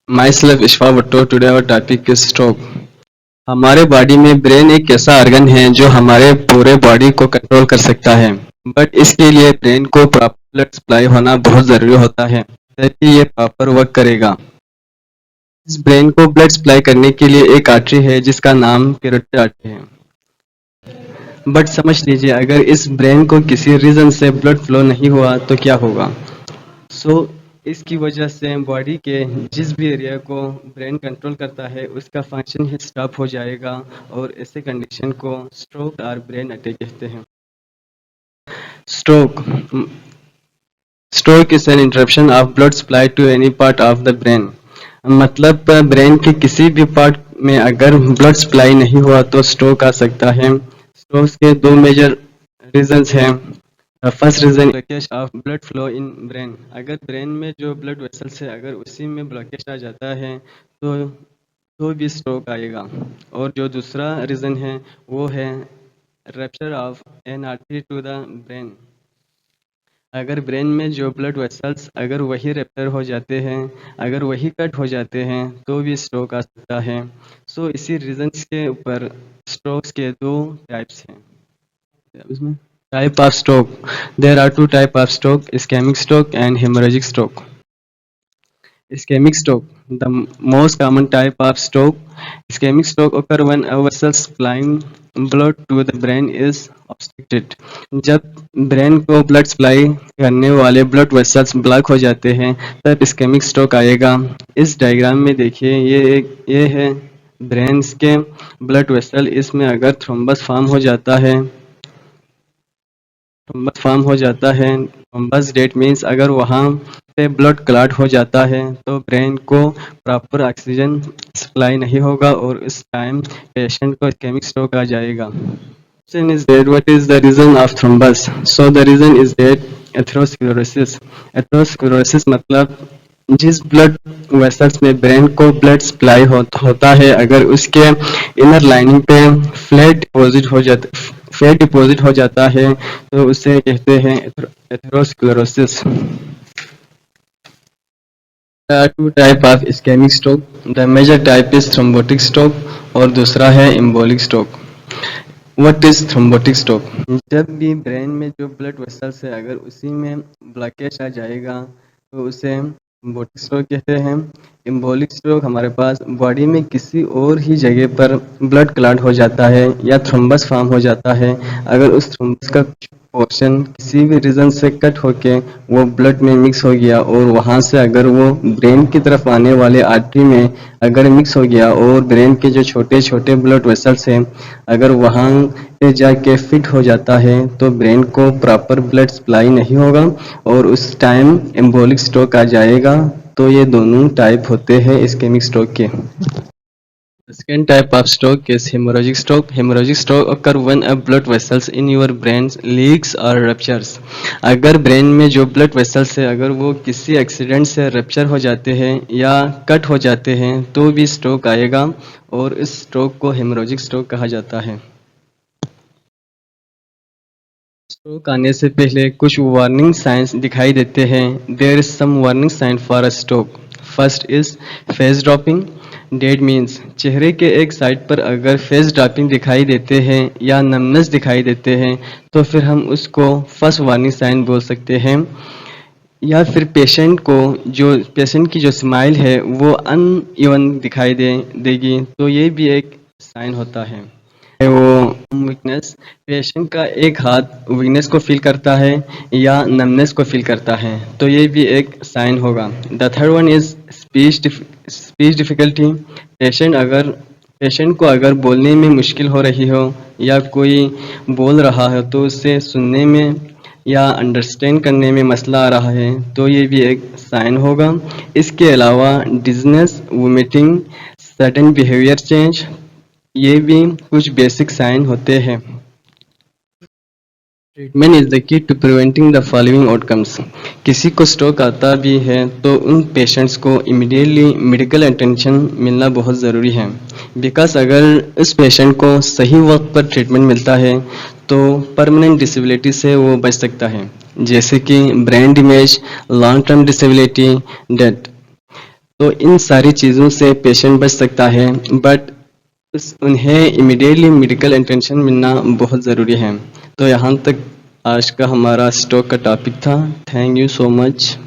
Myself Ishfa Bhutto. Today our topic is stroke. हमारे body में brain एक ऐसा ऑर्गन है जो हमारे पूरे बॉडी को कंट्रोल कर सकता है, बट इसके लिए ब्रेन को प्रॉपर ब्लड सप्लाई होना बहुत ज़रूरी होता है, तभी ये प्रॉपर वर्क करेगा। इस ब्रेन को ब्लड सप्लाई करने के लिए एक आर्टरी है जिसका नाम कैरोटिड आर्टरी है। बट समझ लीजिए, अगर इस ब्रेन को किसी रीज़न से ब्लड फ्लो नहीं हुआ तो क्या होगा। इसकी वजह से बॉडी के जिस भी एरिया को ब्रेन कंट्रोल करता है उसका फंक्शन ही स्टॉप हो जाएगा और ऐसे कंडीशन को स्ट्रोक और ब्रेन अटैक कहते हैं। Stroke stroke is an interruption of blood supply to any part of the brain. मतलब ब्रेन के किसी भी पार्ट में अगर ब्लड सप्लाई नहीं हुआ तो स्ट्रोक आ सकता है। स्ट्रोक के दो मेजर रीजंस हैं। First reason blockage of blood flow in brain. अगर ब्रेन में जो ब्लड वेसल्स है अगर उसी में ब्लॉकेज आ जाता है तो भी स्ट्रोक आएगा। और जो दूसरा रीजन है वो है rupture of an artery to the brain. अगर ब्रेन में जो ब्लड वेसल्स अगर वही रप्चर हो जाते हैं, अगर वही कट हो जाते हैं तो भी स्ट्रोक आ सकता है। इसी रीजन्स के ऊपर स्ट्रोक्स के दो टाइप्स हैं। Type of stroke. There are two types of stroke: ischemic stroke and hemorrhagic stroke. Ischemic stroke, the most common type of stroke. Ischemic stroke occur when a vessel supplying blood to the brain is obstructed. जब brain को blood supply करने वाले blood vessels block हो जाते हैं तब ischaemic stroke आएगा। इस डायग्राम में देखिए, ये है ब्रेन के ब्लड वेसल। इसमें अगर थ्रोम्बस फॉर्म हो जाता है। थ्रोम्बस डेट मीन्स अगर वहाँ पे ब्लड क्लॉट हो जाता है तो ब्रेन को प्रॉपर ऑक्सीजन सप्लाई नहीं होगा और इस टाइम पेशेंट को इस्केमिक स्ट्रोक आ जाएगा। Question is that what is the reason of thrombus? So the reason is that atherosclerosis. Atherosclerosis मतलब जिस ब्लड वेसल्स में ब्रेन को ब्लड सप्लाई होता है अगर उसके इनर लाइनिंग पे फैट डिपॉजिट हो जाता है तो उसे कहते हैं atherosclerosis. There are two type of ischemic stroke. The major type is thrombotic stroke और दूसरा है embolic stroke. What is thrombotic stroke? जब भी ब्रेन में जो ब्लड वेसल्स है अगर उसी में ब्लॉकेज आ जाएगा तो उसे एम्बोलिक स्ट्रोक कहते हैं। एम्बोलिक स्ट्रोक हमारे पास बॉडी में किसी और ही जगह पर ब्लड क्लॉट हो जाता है या थ्रोम्बस फॉर्म हो जाता है। अगर उस थ्रोम्बस का पोर्शन किसी भी रीजन से कट होके वो ब्लड में मिक्स हो गया और वहाँ से अगर वो ब्रेन की तरफ आने वाले आर्टरी में अगर मिक्स हो गया और ब्रेन के जो छोटे छोटे ब्लड वेसल्स हैं अगर वहाँ पे जाके फिट हो जाता है तो ब्रेन को प्रॉपर ब्लड सप्लाई नहीं होगा और उस टाइम एम्बोलिक स्ट्रोक आ जाएगा। तो ये दोनों टाइप होते हैं इस्केमिक स्ट्रोक के। The second type of stroke is hemorrhagic stroke. Hemorrhagic stroke occur when a blood vessels in your brain leaks or ruptures. अगर ब्रेन में जो ब्लड वेसल्स है अगर वो किसी एक्सीडेंट से रप्चर हो जाते हैं या कट हो जाते हैं तो भी स्ट्रोक आएगा और इस स्ट्रोक को हेमोरेजिक स्ट्रोक कहा जाता है। स्ट्रोक आने से पहले कुछ वार्निंग साइंस दिखाई देते हैं। There is some warning sign for a stroke. First is face dropping. That means चेहरे के एक साइड पर अगर फेस ड्रॉपिंग दिखाई देते हैं या नमनेस दिखाई देते हैं तो फिर हम उसको फर्स्ट वार्निंग साइन बोल सकते हैं। या फिर पेशेंट की जो स्माइल है वो अनइवन दिखाई देगी तो ये भी एक साइन होता है। वो वीकनेस, पेशेंट का एक हाथ वीकनेस को फील करता है या नमनेस को फील करता है तो ये भी एक साइन होगा। The third one is speech difficulty. Patient को अगर बोलने में मुश्किल हो रही हो या कोई बोल रहा है तो उसे सुनने में या अंडरस्टैंड करने में मसला आ रहा है तो ये भी एक साइन होगा। इसके अलावा dizziness, vomiting, sudden behaviour change, ये भी कुछ बेसिक साइन होते हैं। Treatment is the key to preventing the following outcomes. किसी को स्ट्रोक आता भी है तो उन पेशेंट्स को इमीडिएटली मेडिकल अटेंशन मिलना बहुत ज़रूरी है। बिकॉज अगर इस पेशेंट को सही वक्त पर ट्रीटमेंट मिलता है तो परमानेंट डिसेबिलिटी से वो बच सकता है, जैसे कि brain damage, long term disability, death. तो इन सारी चीज़ों से पेशेंट बच सकता है, बट उन्हें इमीडिएटली मेडिकल अटेंशन मिलना बहुत ज़रूरी है। तो यहाँ तक आज का हमारा स्ट्रोक का टॉपिक था। Thank you so much.